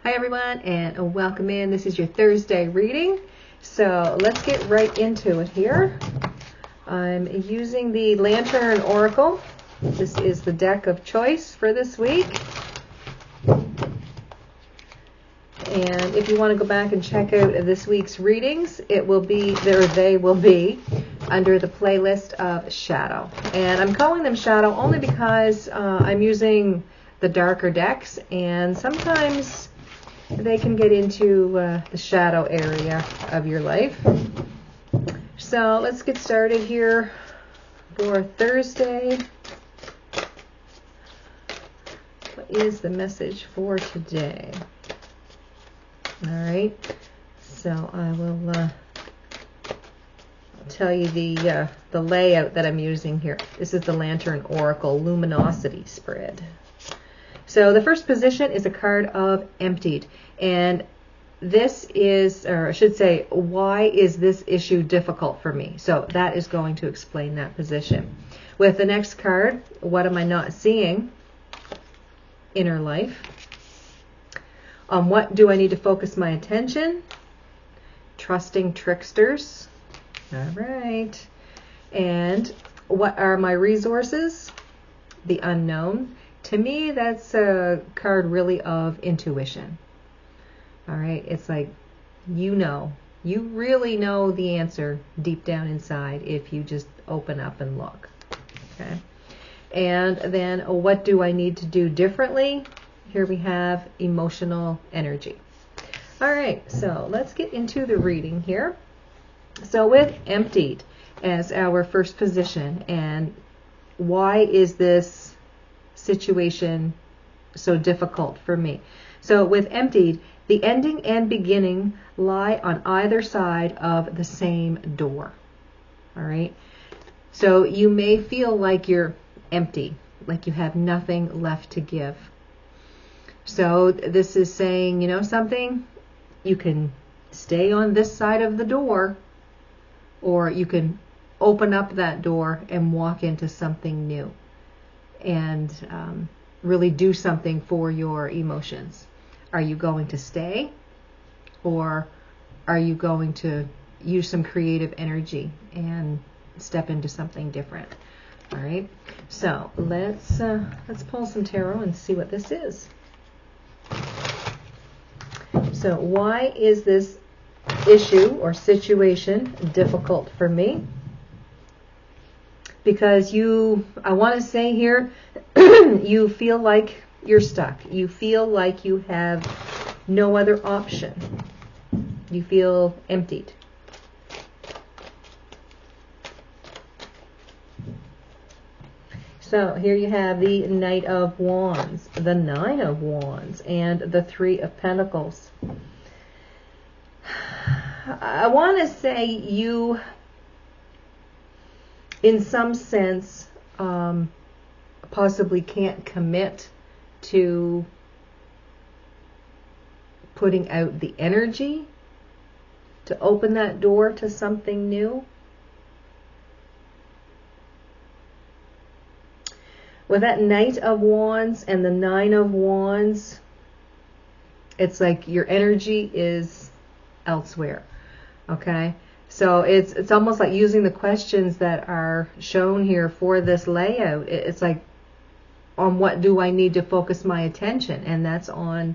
Hi everyone, and welcome in. This is your Thursday reading. So let's get right into it here. I'm using the Lantern Oracle. This is the deck of choice for this week. And if you want to go back and check out this week's readings, it will be there. They will be under the playlist of Shadow. And I'm calling them Shadow only because I'm using the darker decks, and sometimes they can get into the shadow area of your life. So let's get started here for Thursday. What is the message for today? All right, so I will tell you the layout that I'm using here. This is the Lantern Oracle Luminosity Spread. So the first position is a card of Emptied, and this is, or I should say, why is this issue difficult for me? So that is going to explain that position. With the next card, what am I not seeing? Inner life. On what do I need to focus my attention? Trusting tricksters. All right. And what are my resources? The unknown. To me, that's a card really of intuition. All right. It's like, you really know the answer deep down inside if you just open up and look. Okay. And then what do I need to do differently? Here we have emotional energy. All right, so let's get into the reading here. So with Emptied as our first position, and why is this situation so difficult for me? So with Emptied, the ending and beginning lie on either side of the same door. All right, so you may feel like you're empty, like you have nothing left to give. So this is saying, you know something? You can stay on this side of the door, or you can open up that door and walk into something new and really do something for your emotions. Are you going to stay, or are you going to use some creative energy and step into something different? All right. So let's pull some tarot and see what this is. So why is this issue or situation difficult for me? Because I want to say here, you feel like you're stuck. You feel like you have no other option. You feel emptied. So here you have the Knight of Wands, the Nine of Wands, and the Three of Pentacles. I want to say you, in some sense, possibly can't commit to putting out the energy to open that door to something new. With that Knight of Wands and the Nine of Wands, it's like your energy is elsewhere. Okay? So it's almost like using the questions that are shown here for this layout. It's like, on what do I need to focus my attention? And that's on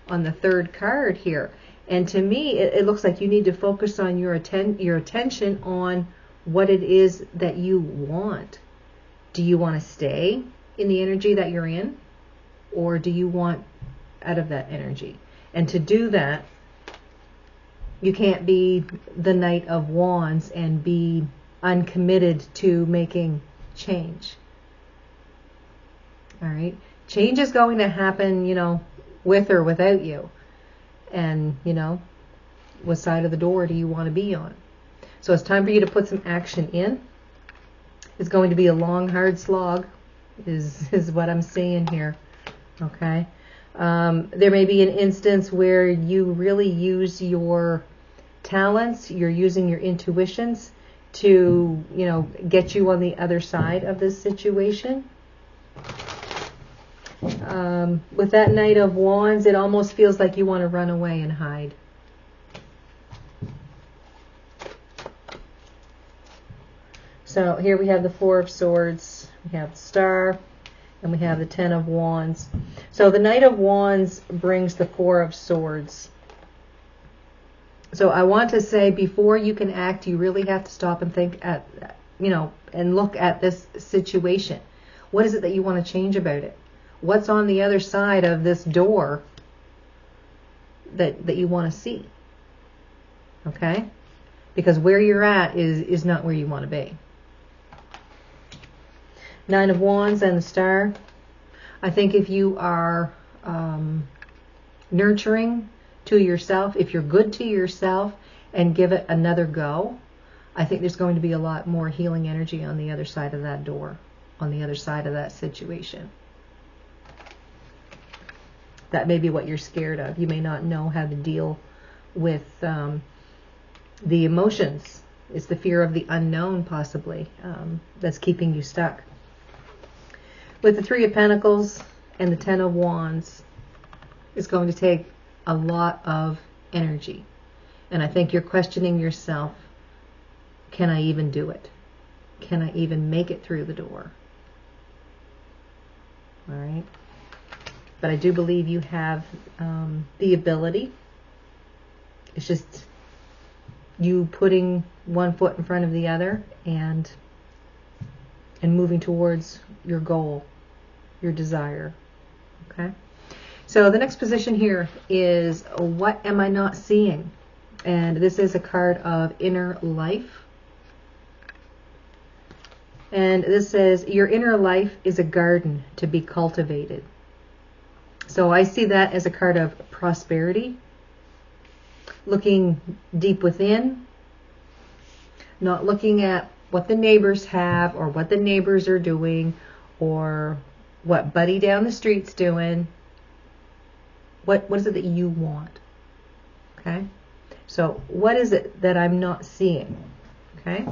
the third card here. And to me, it looks like you need to focus on your attention on what it is that you want. Do you want to stay in the energy that you're in, or do you want out of that energy? And to do that, you can't be the Knight of Wands and be uncommitted to making change. All right? Change is going to happen, with or without you. And, what side of the door do you want to be on? So it's time for you to put some action in. It's going to be a long, hard slog, is what I'm seeing here. Okay? There may be an instance where you really use your talents, you're using your intuitions to, get you on the other side of this situation. With that Knight of Wands, it almost feels like you want to run away and hide. So here we have the Four of Swords, we have the Star, and we have the Ten of Wands. So the Knight of Wands brings the Four of Swords. So I want to say, before you can act, you really have to stop and think and look at this situation. What is it that you want to change about it? What's on the other side of this door that you want to see? Okay? Because where you're at is not where you want to be. Nine of Wands and the Star. I think if you are nurturing to yourself, if you're good to yourself and give it another go, I think there's going to be a lot more healing energy on the other side of that door, on the other side of that situation. That may be what you're scared of. You may not know how to deal with the emotions. It's the fear of the unknown, possibly, that's keeping you stuck. With the Three of Pentacles and the Ten of Wands, it's going to take a lot of energy. And I think you're questioning yourself, can I even do it? Can I even make it through the door? All right. But I do believe you have the ability. It's just you putting one foot in front of the other and moving towards your goal, your desire. Okay? So the next position here is, what am I not seeing? And this is a card of inner life. And this says, your inner life is a garden to be cultivated. So I see that as a card of prosperity, looking deep within, not looking at what the neighbors have or what the neighbors are doing or what buddy down the street's doing. What is it that you want? Okay? So what is it that I'm not seeing? Okay?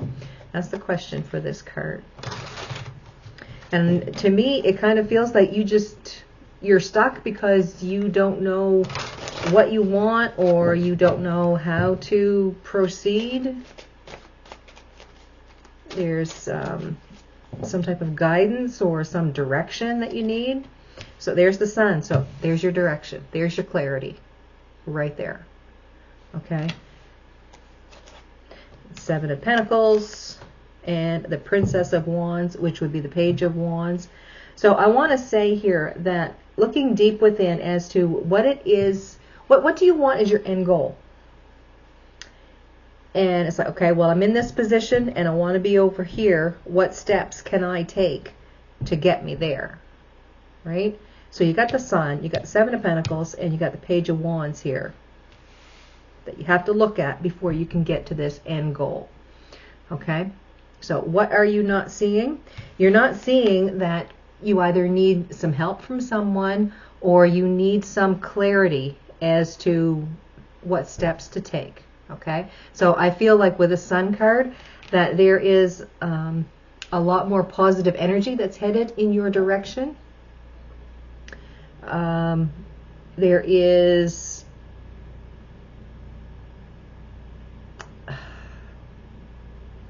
That's the question for this card. And to me, it kind of feels like you're stuck because you don't know what you want, or you don't know how to proceed. There's some type of guidance or some direction that you need. So there's the Sun. So there's your direction. There's your clarity right there. Okay. Seven of Pentacles and the Princess of Wands, which would be the Page of Wands. So I want to say here that looking deep within as to what it is, what do you want as your end goal? And it's like, okay, well, I'm in this position and I want to be over here. What steps can I take to get me there? Right? So you got the Sun, you got the Seven of Pentacles, and you got the Page of Wands here that you have to look at before you can get to this end goal. Okay? So what are you not seeing? You're not seeing that you either need some help from someone or you need some clarity as to what steps to take. Okay? So I feel like with the Sun card that there is a lot more positive energy that's headed in your direction.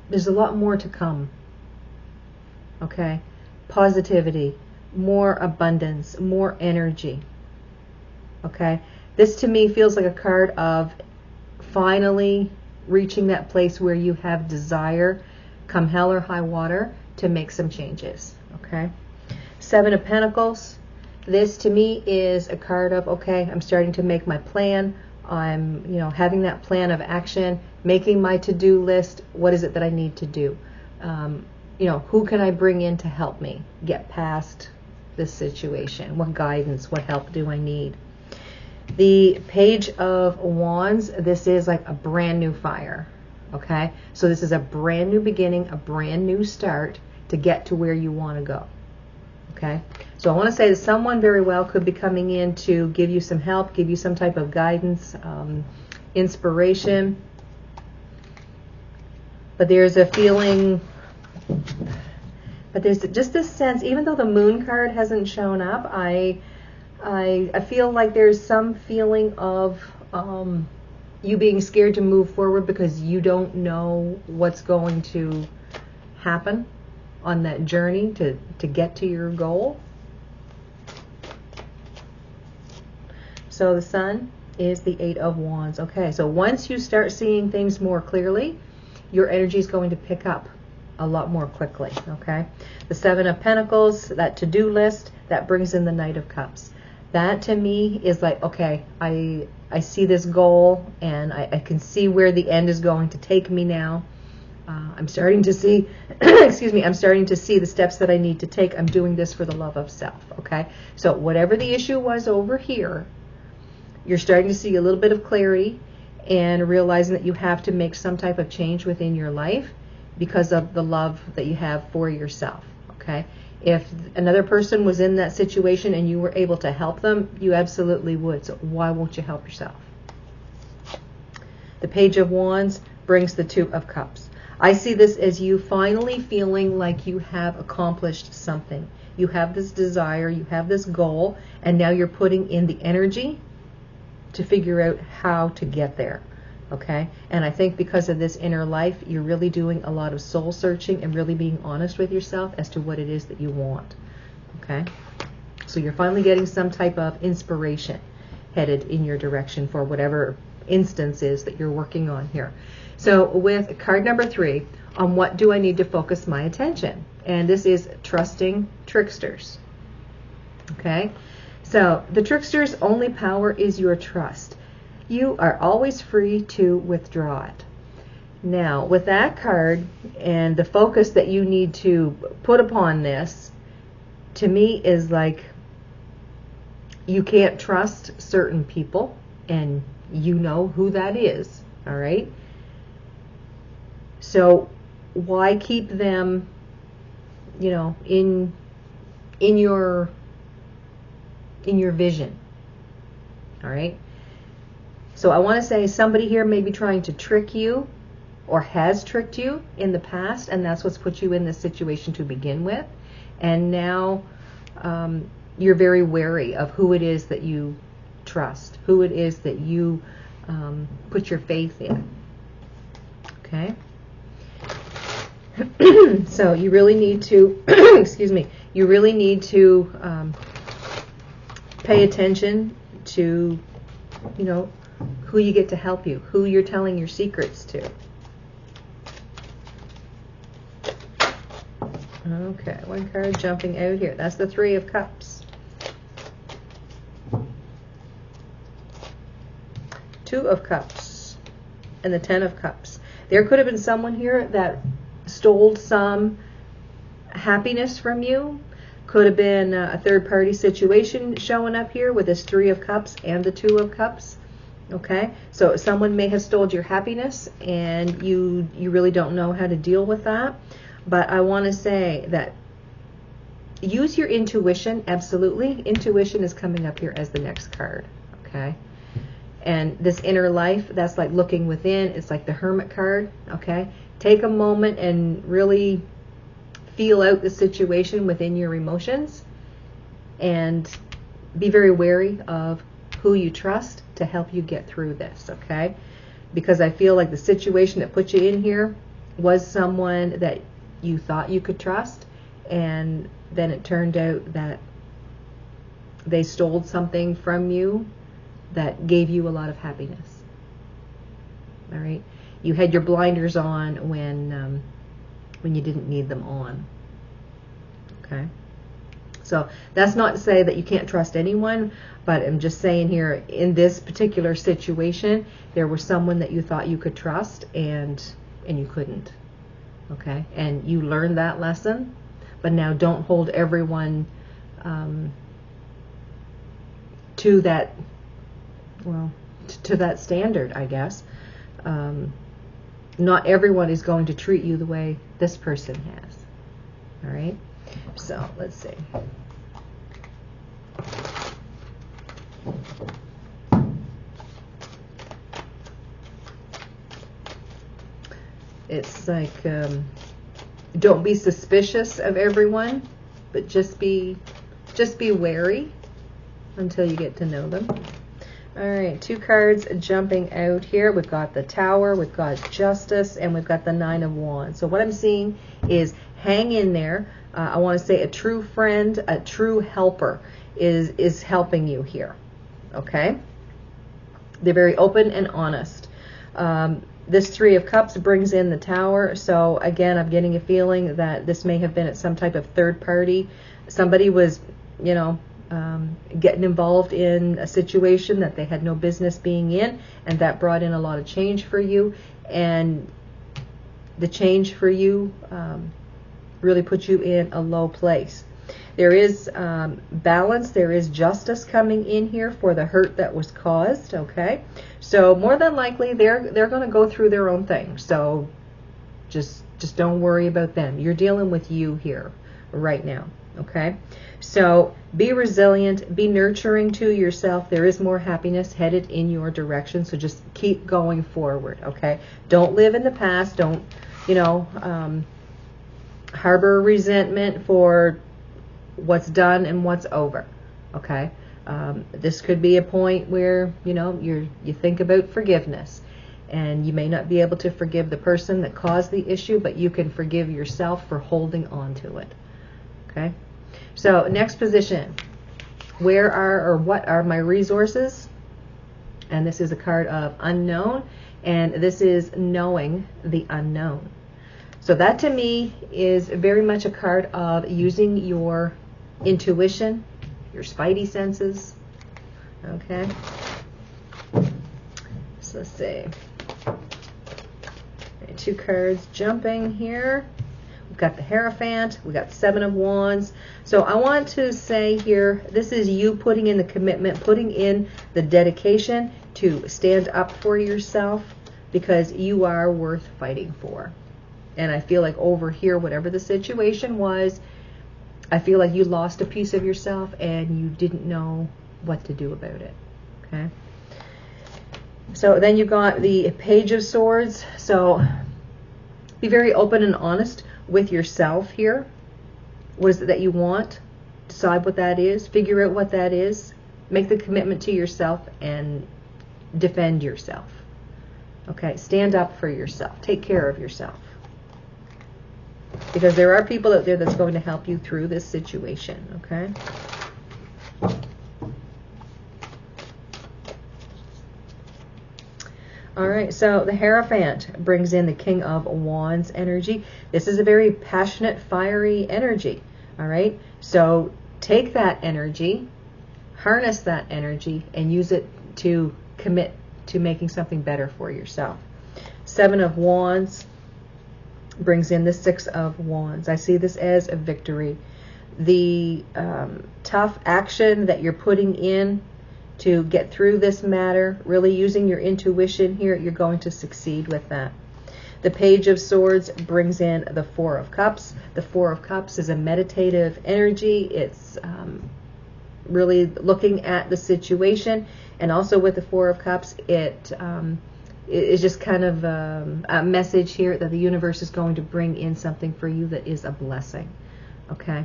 There's a lot more to come. Okay? Positivity, more abundance, more energy. Okay? This to me feels like a card of finally reaching that place where you have desire, come hell or high water, to make some changes. Okay? Seven of Pentacles. This to me is a card of, okay, I'm starting to make my plan. I'm, having that plan of action, making my to-do list. What is it that I need to do? Who can I bring in to help me get past this situation? What guidance, what help do I need? The Page of Wands, this is like a brand new fire. Okay? So this is a brand new beginning, a brand new start to get to where you want to go. Okay? So I want to say that someone very well could be coming in to give you some help, give you some type of guidance, inspiration. But there's a feeling But there's just this sense, even though the moon card hasn't shown up, I feel like there's some feeling of you being scared to move forward because you don't know what's going to happen on that journey to get to your goal. So the Sun is the 8 of Wands. Okay, so once you start seeing things more clearly, your energy is going to pick up a lot more quickly. Okay, the 7 of Pentacles, that to-do list, that brings in the Knight of Cups. That to me is like, okay, I see this goal and I can see where the end is going to take me now. I'm starting to see, excuse me, I'm starting to see the steps that I need to take. I'm doing this for the love of self. Okay, so whatever the issue was over here, you're starting to see a little bit of clarity and realizing that you have to make some type of change within your life because of the love that you have for yourself. Okay, if another person was in that situation and you were able to help them, you absolutely would. So why won't you help yourself? The Page of Wands brings the 2 of Cups. I see this as you finally feeling like you have accomplished something. You have this desire, you have this goal, and now you're putting in the energy to figure out how to get there. Okay? And I think because of this inner life, you're really doing a lot of soul searching and really being honest with yourself as to what it is that you want. Okay? So you're finally getting some type of inspiration headed in your direction for whatever instance is that you're working on here. So with card number 3, on what do I need to focus my attention? And this is trusting tricksters. Okay? So the trickster's only power is your trust. You are always free to withdraw it. Now, with that card and the focus that you need to put upon this, to me is like you can't trust certain people, and you know who that is, all right? So why keep them, you know, in your vision, all right? So I want to say somebody here may be trying to trick you or has tricked you in the past, and that's what's put you in this situation to begin with. And now you're very wary of who it is that you trust, who it is that you put your faith in. Okay? So you really need to, excuse me, you really need to pay attention to, you know, who you get to help you, who you're telling your secrets to. Okay, one card jumping out here. That's the 3 of Cups. 2 of Cups and the 10 of Cups. There could have been someone here that stole some happiness from you. Could have been a third-party situation showing up here with this 3 of Cups and the 2 of Cups. Okay, so someone may have stole your happiness and you really don't know how to deal with that. But I want to say that use your intuition, absolutely. Intuition is coming up here as the next card, okay? And this inner life, that's like looking within. It's like the Hermit card, okay? Take a moment and really feel out the situation within your emotions and be very wary of who you trust to help you get through this, okay? Because I feel like the situation that put you in here was someone that you thought you could trust, and then it turned out that they stole something from you that gave you a lot of happiness. All right? You had your blinders on when you didn't need them on. Okay? So that's not to say that you can't trust anyone, but I'm just saying here, in this particular situation, there was someone that you thought you could trust, and you couldn't. Okay? And you learned that lesson, but now don't hold everyone to that, well, to that standard, I guess. Not everyone is going to treat you the way this person has. All right? So, let's see. It's like Don't be suspicious of everyone, but just be wary until you get to know them. All right, 2 cards jumping out here. We've got the Tower, we've got Justice, and we've got the 9 of Wands. So what I'm seeing is hang in there. I want to say a true friend, a true helper is helping you here. Okay? They're very open and honest. This 3 of Cups brings in the Tower. So again, I'm getting a feeling that this may have been at some type of third party. Somebody was, you know, getting involved in a situation that they had no business being in, and that brought in a lot of change for you. And the change for you really put you in a low place. There is balance, there is justice coming in here for the hurt that was caused, okay? So more than likely they're going to go through their own thing. So just don't worry about them. You're dealing with you here right now, okay? So be resilient, be nurturing to yourself. There is more happiness headed in your direction, so just keep going forward, okay? Don't live in the past. Don't, you know, harbor resentment for what's done and what's over, okay? This could be a point where, you know, you think about forgiveness, and you may not be able to forgive the person that caused the issue, but you can forgive yourself for holding on to it, okay? So next position, where are or what are my resources? And this is a card of unknown, and this is knowing the unknown. So that to me is very much a card of using your intuition, your spidey senses. Okay. So let's see. 2 cards jumping here. We've got the Hierophant. We've got 7 of Wands. So I want to say here, this is you putting in the commitment, putting in the dedication to stand up for yourself, because you are worth fighting for. And I feel like over here, whatever the situation was, I feel like you lost a piece of yourself and you didn't know what to do about it. Okay. So then you got the Page of Swords. So be very open and honest with yourself here. What is it that you want? Decide what that is. Figure out what that is. Make the commitment to yourself and defend yourself. Okay. Stand up for yourself. Take care of yourself. Because there are people out there that's going to help you through this situation, okay? All right, so the Hierophant brings in the King of Wands energy. This is a very passionate, fiery energy, all right? So take that energy, harness that energy, and use it to commit to making something better for yourself. 7 of Wands brings in the 6 of Wands. I see this as a victory. The tough action that you're putting in to get through this matter, really using your intuition here, you're going to succeed with that. The Page of Swords brings in the 4 of Cups. The 4 of Cups is a meditative energy. It's really looking at the situation. And also with the 4 of Cups, it is just kind of a message here that the universe is going to bring in something for you that is a blessing. Okay,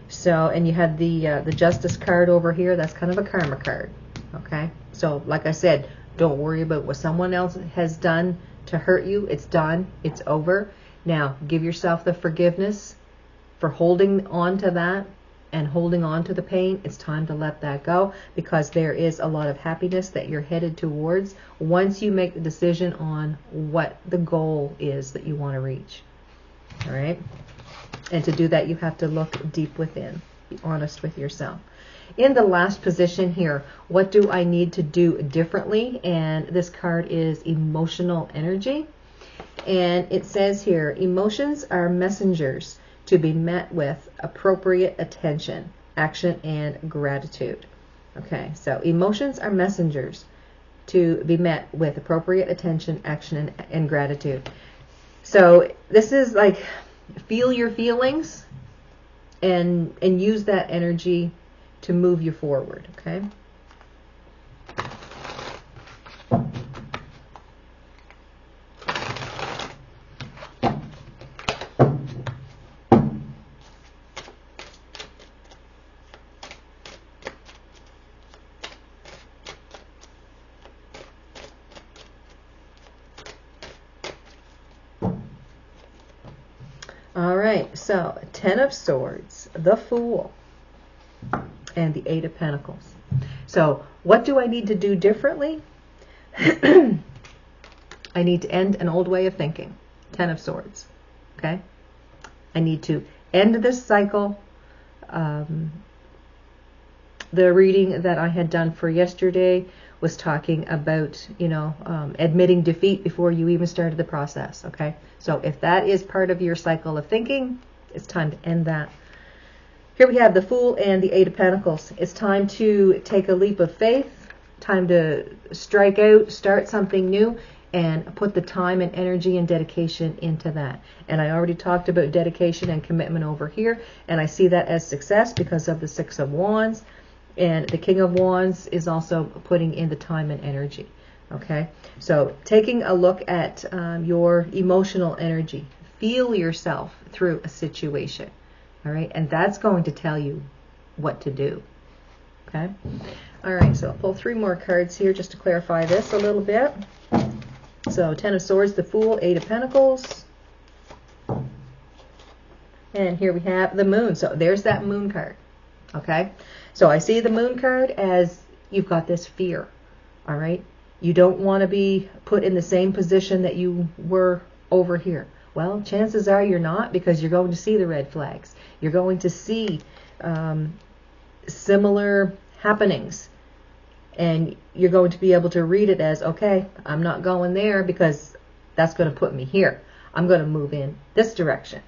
so, and you had the Justice card over here. That's kind of a karma card. Okay, so like I said, don't worry about what someone else has done to hurt you. It's done. It's over. Now give yourself the forgiveness for holding on to that and holding on to the pain. It's time to let that go, because there is a lot of happiness that you're headed towards once you make the decision on what the goal is that you want to reach. All right. And to do that, you have to look deep within. Be honest with yourself. In the last position here, what do I need to do differently? And this card is emotional energy. And it says here, emotions are messengers to be met with appropriate attention, action, and gratitude. Okay, so emotions are messengers to be met with appropriate attention, action, and gratitude. So this is like, feel your feelings and use that energy to move you forward, okay? All right, so 10 of Swords, the Fool, and the 8 of Pentacles. So what do I need to do differently? I need to end an old way of thinking. 10 of Swords. Okay? I need to end this cycle. The reading that I had done for yesterday was talking about, admitting defeat before you even started the process. Okay? So if that is part of your cycle of thinking, it's time to end that. Here we have the Fool and the 8 of Pentacles. It's time to take a leap of faith, time to strike out, start something new, and put the time and energy and dedication into that. And I already talked about dedication and commitment over here, and I see that as success because of the 6 of Wands, and the King of Wands is also putting in the time and energy. Okay, so taking a look at your emotional energy, feel yourself through a situation. All right, and that's going to tell you what to do. Okay, all right, so I'll pull 3 more cards here just to clarify this a little bit. So 10 of Swords, the Fool, 8 of Pentacles. And here we have the Moon. So there's that Moon card. Okay, so I see the Moon card as you've got this fear. All right, you don't want to be put in the same position that you were over here. Well, chances are you're not, because you're going to see the red flags. You're going to see similar happenings. And you're going to be able to read it as, okay, I'm not going there because that's going to put me here. I'm going to move in this direction.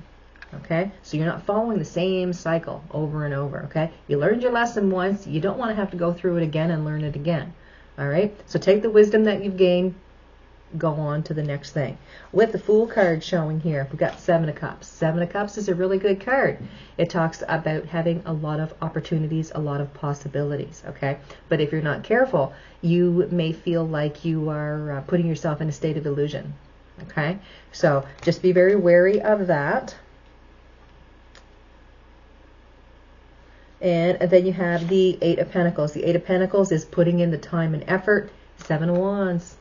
Okay? So you're not following the same cycle over and over. Okay? You learned your lesson once. You don't want to have to go through it again and learn it again. All right? So take the wisdom that you've gained, go on to the next thing. With the Fool card showing here, we've got 7 of Cups. 7 of Cups is a really good card. It talks about having a lot of opportunities, a lot of possibilities, okay? But if you're not careful, you may feel like you are putting yourself in a state of illusion, okay? So just be very wary of that. And then you have the 8 of Pentacles. The 8 of Pentacles is putting in the time and effort. 7 of Wands.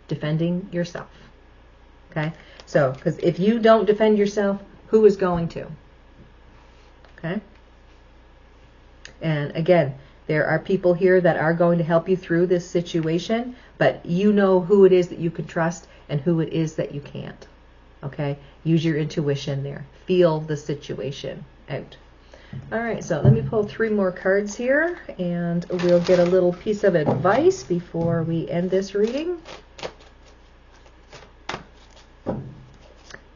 Defending yourself. Okay? So, because if you don't defend yourself, who is going to? Okay? And again, there are people here that are going to help you through this situation, but you know who it is that you can trust and who it is that you can't. Okay? Use your intuition there. Feel the situation out. All right, so let me pull 3 more cards here, and we'll get a little piece of advice before we end this reading.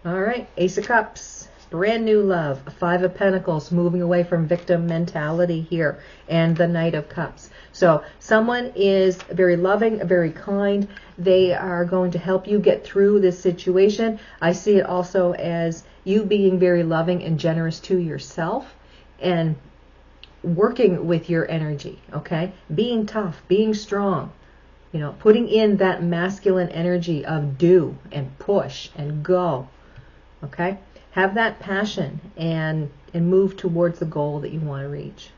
All right, Ace of Cups, brand new love, 5 of Pentacles, moving away from victim mentality here, and the Knight of Cups. So someone is very loving, very kind. They are going to help you get through this situation. I see it also as you being very loving and generous to yourself and working with your energy, okay? Being tough, being strong. You know, putting in that masculine energy of do and push and go. Okay? Have that passion and move towards the goal that you want to reach.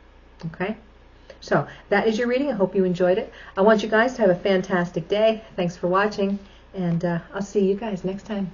Okay? So that is your reading. I hope you enjoyed it. I want you guys to have a fantastic day. Thanks for watching, and I'll see you guys next time.